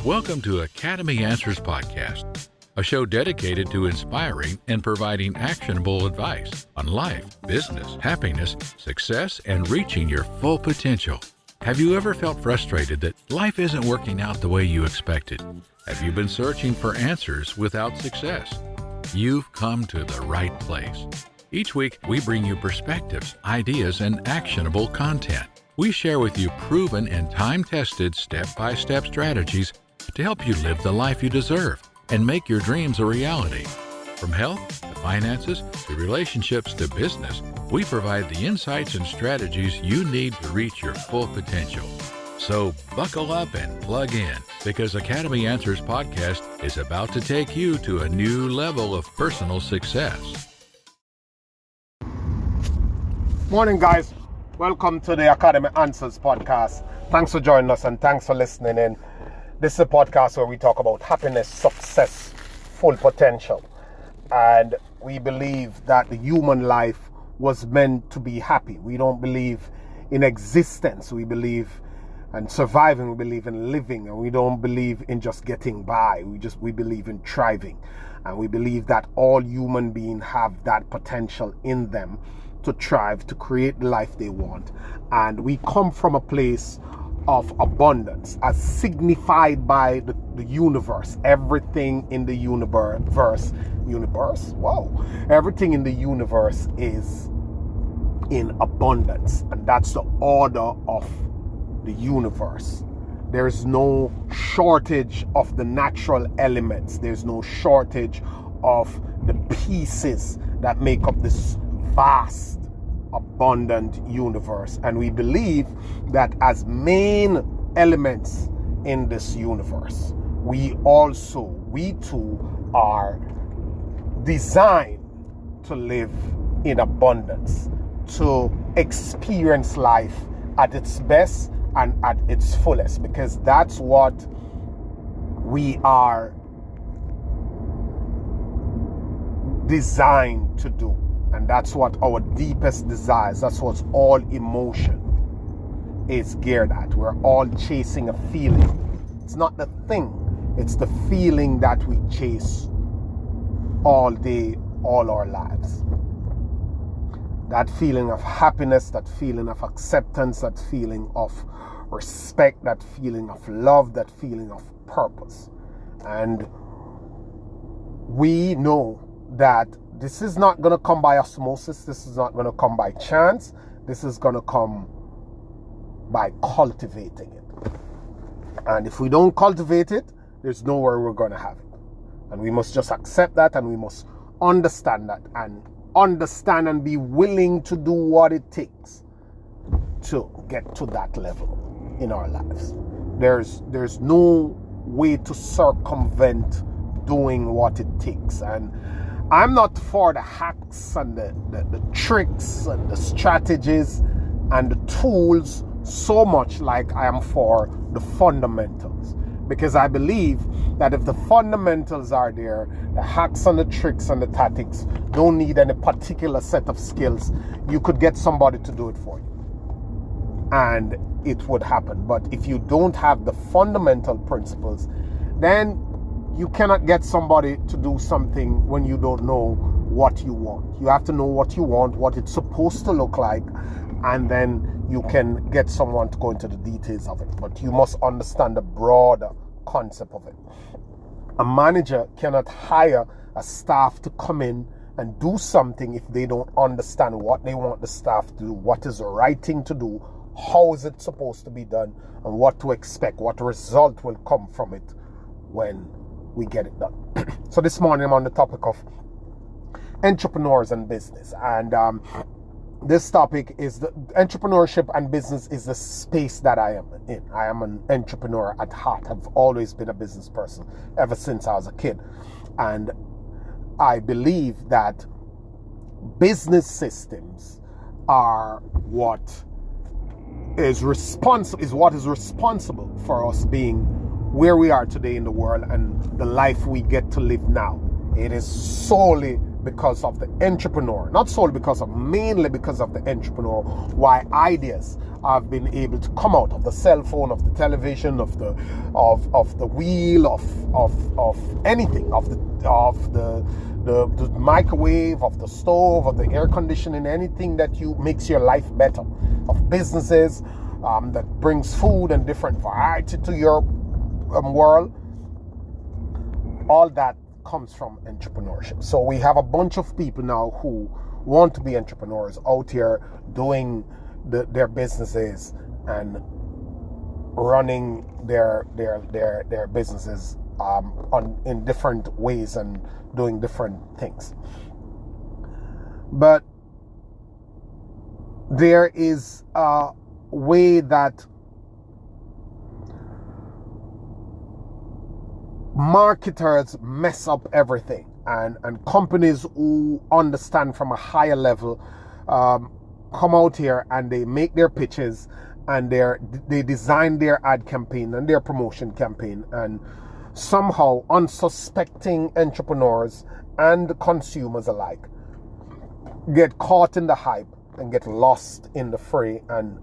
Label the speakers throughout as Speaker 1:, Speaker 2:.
Speaker 1: Welcome to Academy Answers Podcast, a show dedicated to inspiring and providing actionable advice on life, business, happiness, success, and reaching your full potential. Have you ever felt frustrated that life isn't working out the way you expected? Have you been searching for answers without success? You've come to the right place. Each week, we bring you perspectives, ideas, and actionable content. We share with you proven and time-tested step-by-step strategies to help you live the life you deserve and make your dreams a reality. From health to finances to relationships to business, we provide the insights and strategies you need to reach your full potential. So buckle up and plug in, because Academy Answers Podcast is about to take you to a new level of personal success.
Speaker 2: Morning, guys. Welcome to the Academy Answers Podcast. Thanks for joining us and thanks for listening in. This is a podcast where we talk about happiness, success, full potential. And we believe that the human life was meant to be happy. We don't believe in existence. We believe in surviving. We believe in living. And we don't believe in just getting by. We believe in thriving. And we believe that all human beings have that potential in them to thrive, to create the life they want. And we come from a place of abundance as signified by the universe. Everything in the universe, everything in the universe is in abundance. And that's the order of the universe. There's no shortage of the natural elements. There's no shortage of the pieces that make up this vast, abundant universe. And we believe that as main elements in this universe, we too are designed to live in abundance, to experience life at its best and at its fullest, because that's what we are designed to do. And that's what our deepest desires, that's what all emotion is geared at. We're all chasing a feeling. It's not the thing, it's the feeling that we chase all day, all our lives. That feeling of happiness, that feeling of acceptance, that feeling of respect, that feeling of love, that feeling of purpose. And we know that this is not going to come by osmosis. This is not going to come by chance. This is going to come by cultivating it. And if we don't cultivate it, there's nowhere we're going to have it. And we must just accept that, and we must understand that, and be willing to do what it takes to get to that level in our lives. There's no way to circumvent doing what it takes. And I'm not for the hacks and the tricks and the strategies and the tools so much like I am for the fundamentals. Because I believe that if the fundamentals are there, the hacks and the tricks and the tactics don't need any particular set of skills. You could get somebody to do it for you, and it would happen. But if you don't have the fundamental principles, then you cannot get somebody to do something when you don't know what you want. You have to know what you want, what it's supposed to look like, and then you can get someone to go into the details of it. But you must understand the broader concept of it. A manager cannot hire a staff to come in and do something if they don't understand what they want the staff to do, what is the right thing to do, how is it supposed to be done, and what to expect, what result will come from it when we get it done. So this morning I'm on the topic of entrepreneurs and business, and this topic is the entrepreneurship and business is the space that I am in. I am an entrepreneur at heart. I've always been a business person ever since I was a kid, and I believe that business systems are what is responsible for us being where we are today in the world and the life we get to live now. It is solely because of the entrepreneur, not solely because of, mainly because of the entrepreneur, why ideas have been able to come out of the cell phone, of the television, of the wheel, of anything, of the microwave, of the stove, of the air conditioning, anything that makes your life better, of businesses that brings food and different variety to your world. All that comes from entrepreneurship. So we have a bunch of people now who want to be entrepreneurs out here doing their businesses and running their businesses in different ways and doing different things. But there is a way that marketers mess up everything, and companies who understand from a higher level come out here and they make their pitches and they design their ad campaign and their promotion campaign, and somehow unsuspecting entrepreneurs and consumers alike get caught in the hype and get lost in the fray. And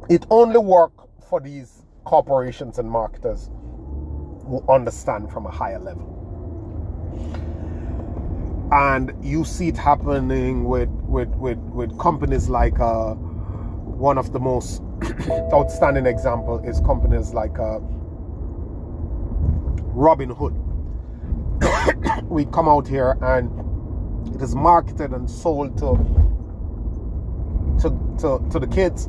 Speaker 2: it only works for these corporations and marketers who understand from a higher level. And you see it happening with companies like one of the most outstanding example is companies like Robinhood. We come out here and it is marketed and sold to the kids,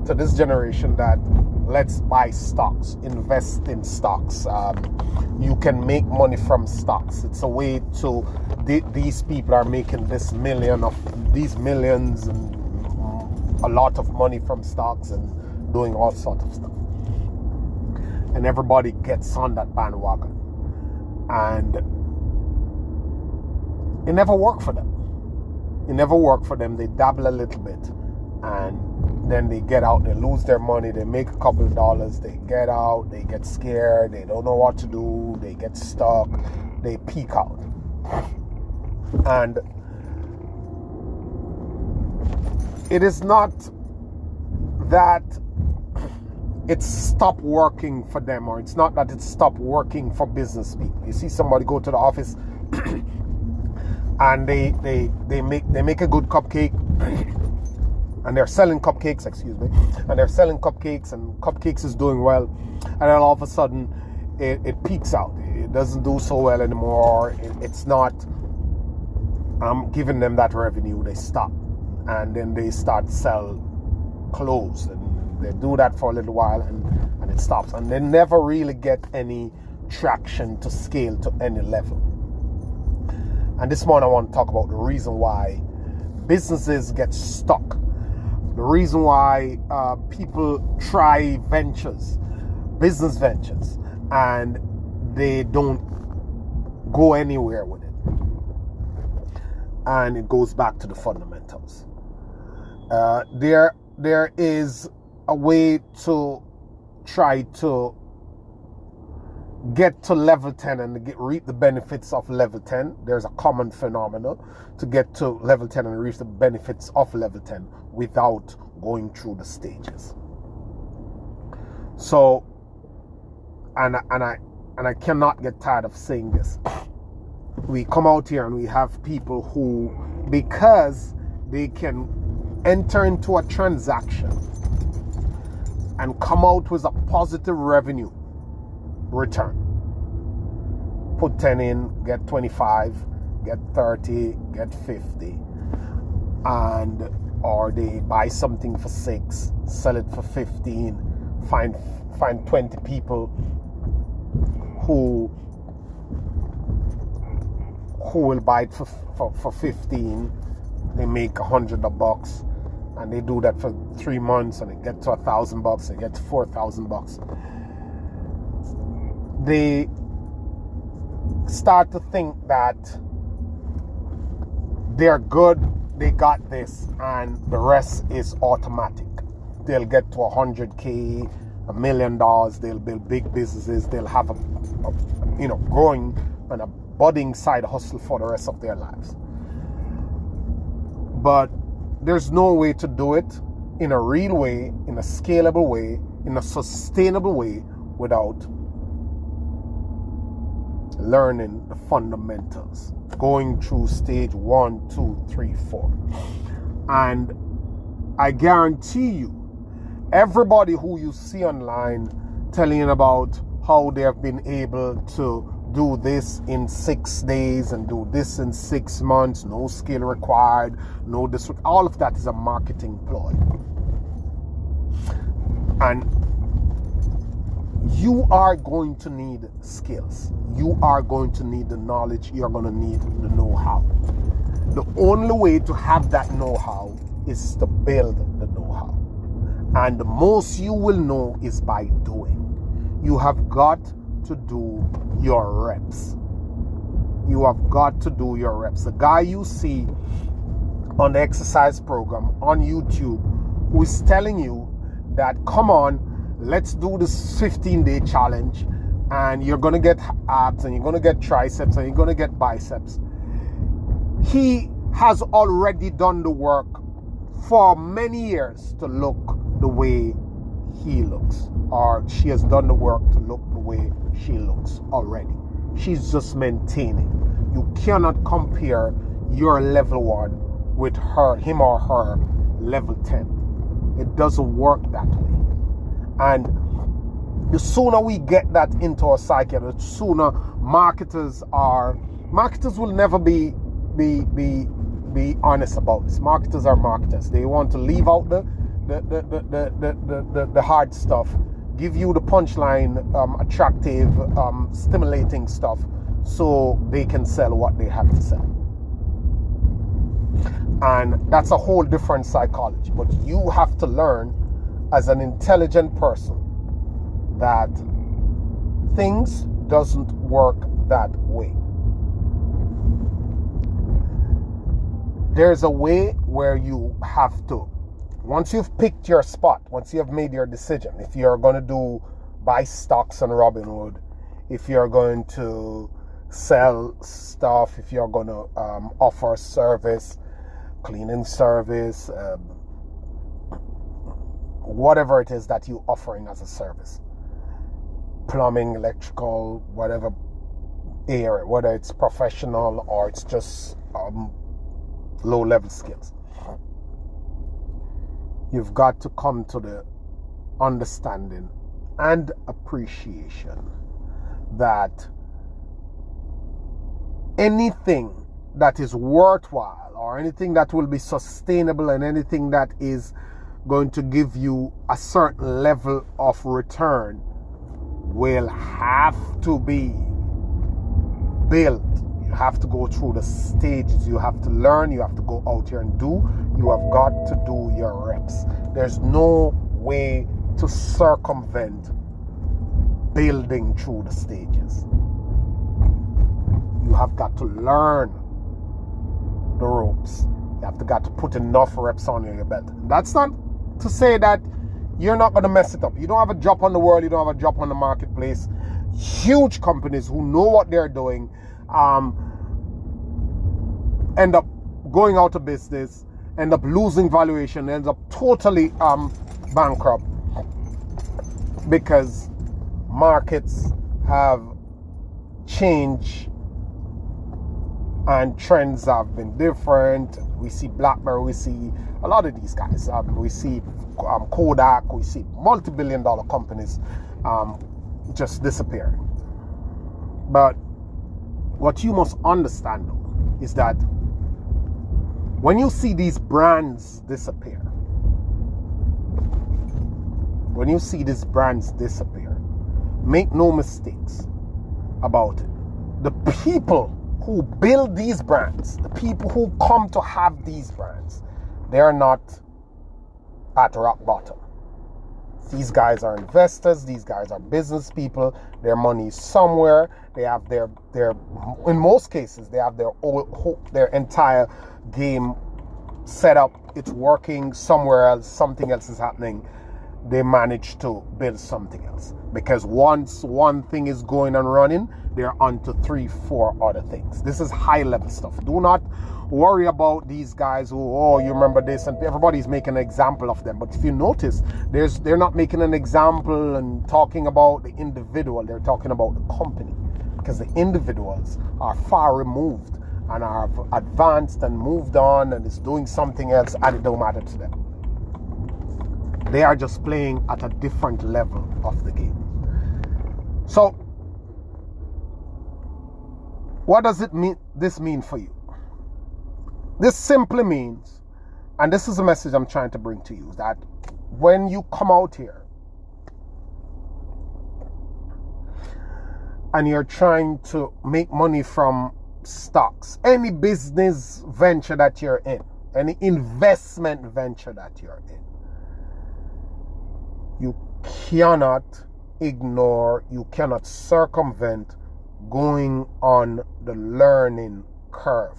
Speaker 2: to this generation, that let's buy stocks, invest in stocks. You can make money from stocks. It's a way to, these people are making these millions and a lot of money from stocks and doing all sorts of stuff. And everybody gets on that bandwagon. And it never worked for them. They dabble a little bit and then they get out, they lose their money, they make a couple of dollars, they get out, they get scared, they don't know what to do, they get stuck, they peak out. And it is not that it's stopped working for them, or it's not that it's stopped working for business people. You see somebody go to the office and they make a good cupcake, and they're selling cupcakes, and cupcakes is doing well, and then all of a sudden it peaks out. It doesn't do so well anymore. It's not giving them that revenue. They stop, and then they start sell clothes, and they do that for a little while, and it stops, and they never really get any traction to scale to any level. And this morning I want to talk about the reason why businesses get stuck. The reason why people try business ventures, and they don't go anywhere with it. And it goes back to the fundamentals. There is a way to try to get to level 10 and reap the benefits of level 10. There's a common phenomenon to get to level 10 and reap the benefits of level 10 without going through the stages. So, and I cannot get tired of saying this. We come out here and we have people who, because they can enter into a transaction and come out with a positive revenue return. Put 10 in, get 25, get 30, get 50. Or they buy something for 6, sell it for 15, find 20 people who will buy it for 15. They make $100, and they do that for 3 months, and they get to $1,000, they get to $4,000. They start to think that they're good, they got this, and the rest is automatic. They'll get to 100K, $1 million, they'll build big businesses, they'll have a growing and a budding side hustle for the rest of their lives. But there's no way to do it in a real way, in a scalable way, in a sustainable way without learning the fundamentals, going through stage 1, 2, 3, 4. And I guarantee you, everybody who you see online telling about how they have been able to do this in 6 days and do this in 6 months, no skill required, no this, all of that is a marketing ploy. And you are going to need skills. You are going to need the knowledge. You're going to need the know-how. The only way to have that know-how is to build the know-how. And the most you will know is by doing. You have got to do your reps. You have got to do your reps. The guy you see on the exercise program on YouTube who is telling you that, come on, let's do this 15-day challenge and you're going to get abs and you're going to get triceps and you're going to get biceps. He has already done the work for many years to look the way he looks, or she has done the work to look the way she looks already. She's just maintaining. You cannot compare your level 1 with him or her level 10. It doesn't work that way. And the sooner we get that into our psyche, the sooner marketers will never be honest about this. Marketers are marketers. They want to leave out the hard stuff, give you the punchline, attractive, stimulating stuff, so they can sell what they have to sell. And that's a whole different psychology. But you have to learn as an intelligent person that things doesn't work that way. There's a way where you have to, once you've picked your spot, once you have made your decision, if you're going to buy stocks on Robinhood, if you're going to sell stuff, if you're going to offer service, cleaning service, whatever it is that you're offering as a service, plumbing, electrical, whatever area, whether it's professional or it's just low-level skills. You've got to come to the understanding and appreciation that anything that is worthwhile or anything that will be sustainable and anything that is going to give you a certain level of return will have to be built. You have to go through the stages. You have to learn. You have to go out here and do. You have got to do your reps. There's no way to circumvent building through the stages. You have got to learn the ropes. You have got to put enough reps on your belt. That's not to say that you're not going to mess it up. You don't have a drop on the world. You don't have a drop on the marketplace. Huge companies who know what they're doing end up going out of business, end up losing valuation, ends up totally bankrupt because markets have changed and trends have been different. We see BlackBerry, we see a lot of these guys. We see Kodak, we see multi-billion-dollar companies just disappearing. But what you must understand though is that when you see these brands disappear, make no mistakes about it. The people who build these brands, the people who come to have these brands, they're not at rock bottom. These guys are investors, these guys are business people, their money is somewhere, they have their in most cases, they have their entire game set up, it's working somewhere else, something else is happening. They manage to build something else. Because once one thing is going and running, they're on to 3-4 other things. This is high level stuff. Do not worry about these guys who, oh, you remember this, and everybody's making an example of them. But if you notice, they're not making an example and talking about the individual. They're talking about the company, because the individuals are far removed and are advanced and moved on and is doing something else, and it don't matter to them. They are just playing at a different level of the game. So, what does this mean for you? This simply means, and this is a message I'm trying to bring to you, that when you come out here and you're trying to make money from stocks, any business venture that you're in, any investment venture that you're in, you cannot ignore, you cannot circumvent going on the learning curve.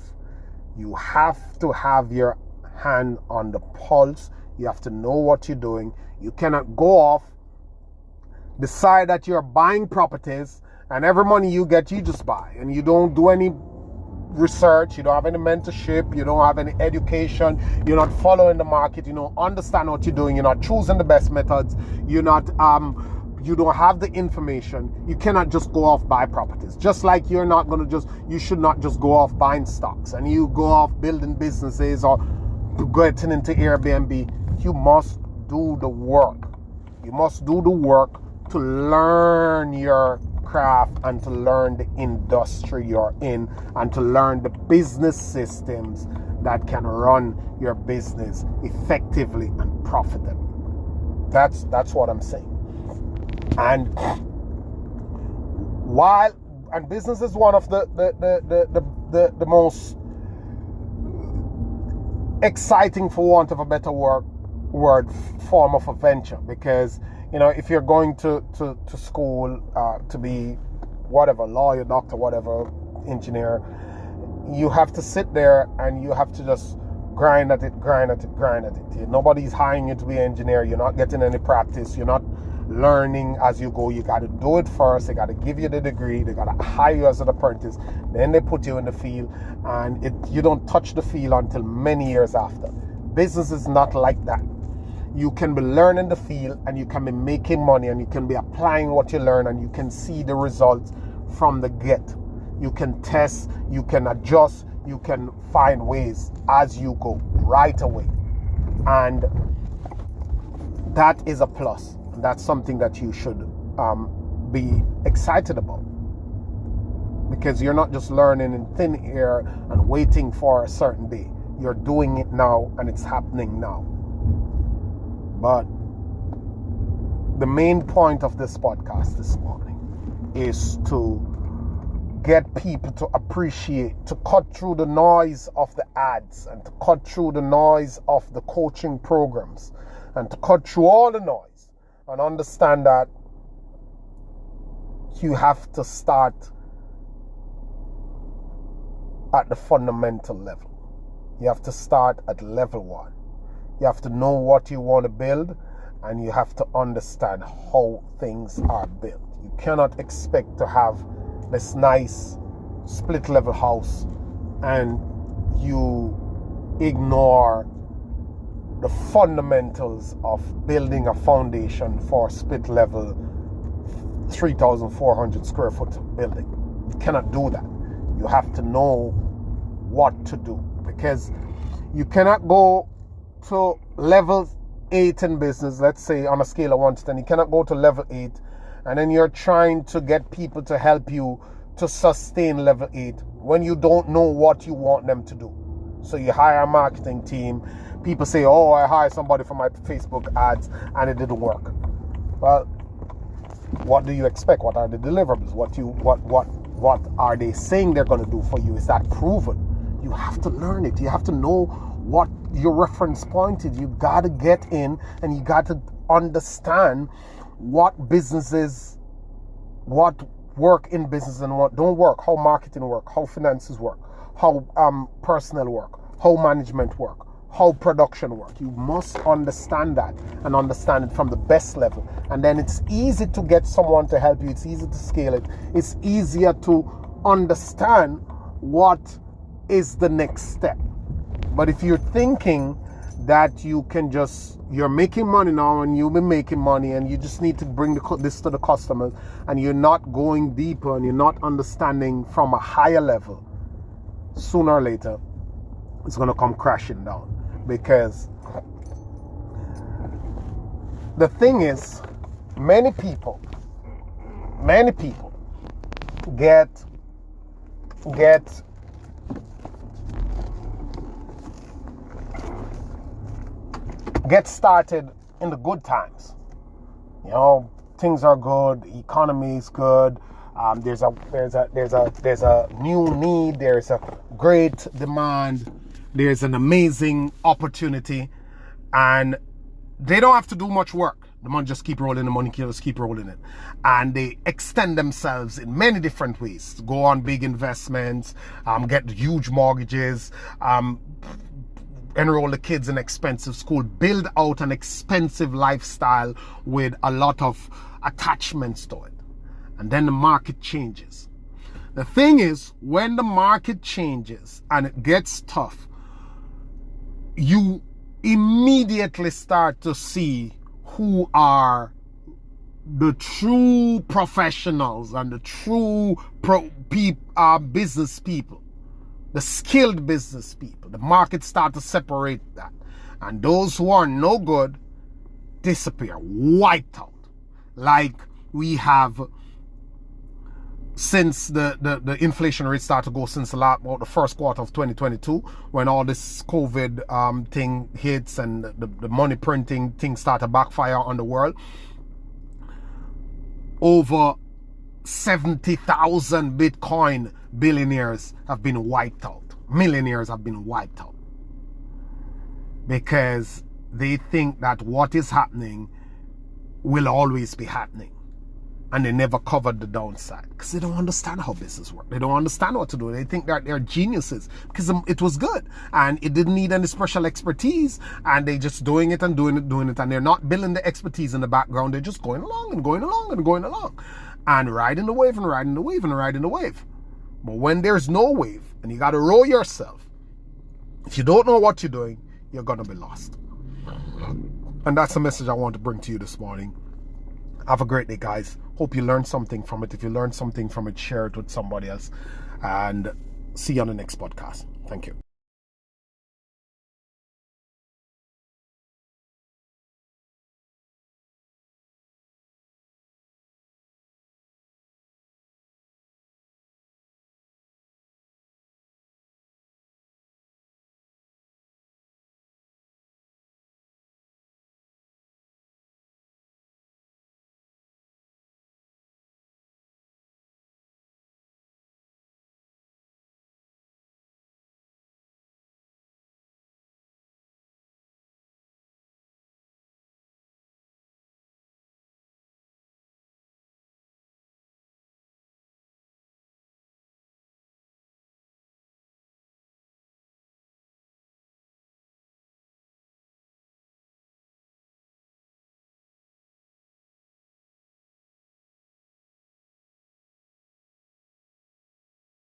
Speaker 2: You have to have your hand on the pulse. You have to know what you're doing. You cannot go off, decide that you're buying properties, and every money you get, you just buy, and you don't do any research, you don't have any mentorship, you don't have any education, you're not following the market, you don't understand what you're doing, you're not choosing the best methods, you don't have the information. You cannot just go off buy properties. Just like you should not just go off buying stocks and you go off building businesses or getting into Airbnb. You must do the work. You must do the work to learn your craft and to learn the industry you're in and to learn the business systems that can run your business effectively and profitably. That's what I'm saying. And business is one of the most exciting, for want of a better word, form of a venture, because if you're going to school to be whatever, lawyer, doctor, whatever, engineer, you have to sit there and you have to just grind at it. Nobody's hiring you to be an engineer. You're not getting any practice. You're not learning as you go. You got to do it first. They got to give you the degree. They got to hire you as an apprentice. Then they put you in the field, and you don't touch the field until many years after. Business is not like that. You can be learning the field, and you can be making money, and you can be applying what you learn, and you can see the results from the get. You can test, you can adjust, you can find ways as you go right away. And that is a plus. That's something that you should be excited about, because you're not just learning in thin air and waiting for a certain day. You're doing it now, and it's happening now. But the main point of this podcast this morning is to get people to appreciate, to cut through the noise of the ads and to cut through the noise of the coaching programs and to cut through all the noise and understand that you have to start at the fundamental level. You have to start at level 1. You have to know what you want to build, and you have to understand how things are built. You cannot expect to have this nice split level house and you ignore the fundamentals of building a foundation for split level 3,400 square foot building. You cannot do that. You have to know what to do, because you cannot go to level 8 in business, let's say on a scale of 1 to 10. You cannot go to level 8 and then you're trying to get people to help you to sustain level 8 when you don't know what you want them to do. So you hire a marketing team. People say, oh, I hired somebody for my Facebook ads and it didn't work. Well, what do you expect? What are the deliverables? What are they saying they're going to do for you? Is that proven? You have to learn it. You have to know what your reference point is. You got to get in and you got to understand what businesses, what work in business and what don't work, how marketing work, how finances work, how personnel work, how management work, how production work. You must understand that and understand it from the best level. And then it's easy to get someone to help you. It's easy to scale it. It's easier to understand what is the next step. But if you're thinking that you're making money now and you've been making money and you just need to bring this to the customers, and you're not going deeper and you're not understanding from a higher level, sooner or later it's going to come crashing down. Because the thing is, many people get started in the good times. You know, things are good, the economy is good, there's a new need, there's a great demand, there's an amazing opportunity, and they don't have to do much work. The money just keep rolling, the money just keep rolling it. And they extend themselves in many different ways. Go on big investments, get huge mortgages, enroll the kids in expensive school, build out an expensive lifestyle with a lot of attachments to it. And then the market changes. The thing is, when the market changes and it gets tough, you immediately start to see who are the true professionals and the true business people, the skilled business people. The market start to separate that. And those who are no good disappear, wiped out. Like we have since the inflation rate started to go since the first quarter of 2022, when all this COVID thing hits and the money printing thing started to backfire on the world. Over 70,000 Bitcoin billionaires have been wiped out. Millionaires have been wiped out. Because they think that what is happening will always be happening. And they never covered the downside. Because they don't understand how business works. They don't understand what to do. They think that they're geniuses. Because it was good. And it didn't need any special expertise. And they just doing it. And they're not building the expertise in the background. They're just going along and going along and going along. And riding the wave and riding the wave and riding the wave. But when there's no wave and you got to row yourself, if you don't know what you're doing, you're going to be lost. And that's the message I want to bring to you this morning. Have a great day, guys. Hope you learned something from it. If you learned something from it, share it with somebody else. And see you on the next podcast. Thank you.